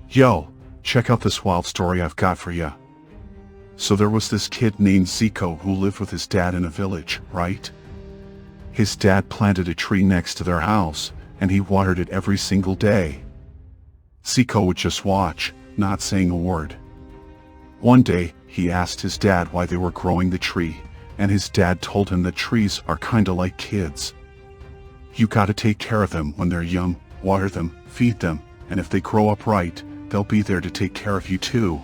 Yo, check out this wild story I've got for ya. So there was this kid named Zico who lived with his dad in a village, right? His dad planted a tree next to their house, and he watered it every single day. Zico would just watch, not saying a word. One day, he asked his dad why they were growing the tree, and his dad told him that trees are kinda like kids. You gotta take care of them when they're young, water them, feed them, and if they grow up right, they'll be there to take care of you too.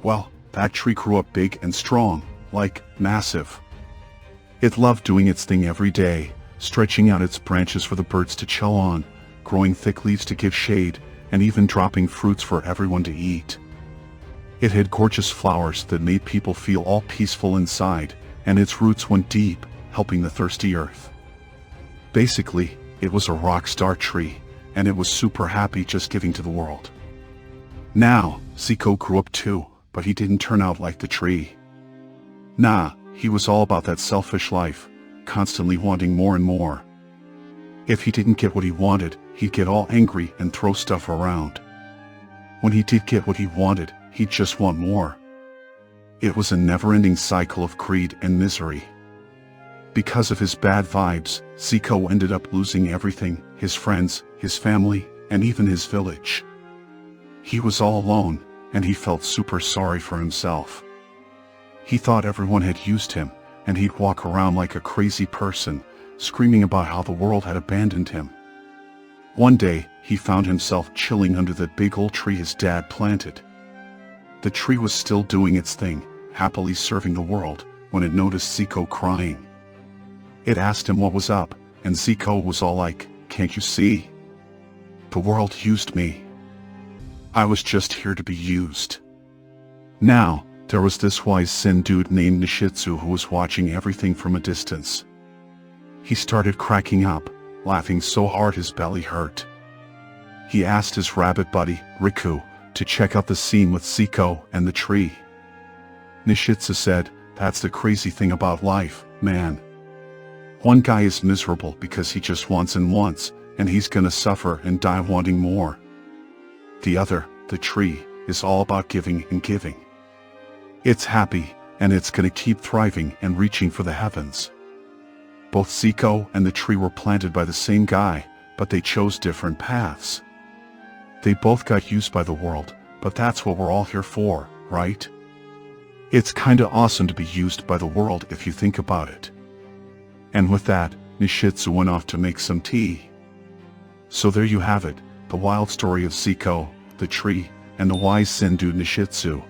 Well, that tree grew up big and strong, like, massive. It loved doing its thing every day, stretching out its branches for the birds to chill on, growing thick leaves to give shade, and even dropping fruits for everyone to eat. It had gorgeous flowers that made people feel all peaceful inside, and its roots went deep, helping the thirsty earth. Basically, it was a rockstar tree, and it was super happy just giving to the world. Now, Zico grew up too, but he didn't turn out like the tree. Nah, he was all about that selfish life, constantly wanting more and more. If he didn't get what he wanted, he'd get all angry and throw stuff around. When he did get what he wanted, he'd just want more. It was a never-ending cycle of greed and misery. Because of his bad vibes, Zico ended up losing everything, his friends, his family, and even his village. He was all alone, and he felt super sorry for himself. He thought everyone had used him, and he'd walk around like a crazy person, screaming about how the world had abandoned him. One day, he found himself chilling under the big old tree his dad planted. The tree was still doing its thing, happily serving the world, when it noticed Zico crying. It asked him what was up, and Zico was all like, "Can't you see? The world used me. I was just here to be used." Now, there was this wise Zen dude named Nishitsu who was watching everything from a distance. He started cracking up, laughing so hard his belly hurt. He asked his rabbit buddy, Riku, to check out the scene with Zico and the tree. Nishitsu said, "That's the crazy thing about life, man. One guy is miserable because he just wants and wants, and he's gonna suffer and die wanting more. The other, the tree, is all about giving and giving. It's happy, and it's gonna keep thriving and reaching for the heavens." Both Zico and the tree were planted by the same guy, but they chose different paths. They both got used by the world, but that's what we're all here for, right? It's kinda awesome to be used by the world if you think about it. And with that, Nishitsu went off to make some tea. So there you have it, the wild story of Zico, the tree, and the wise Zen dude Nishitsu.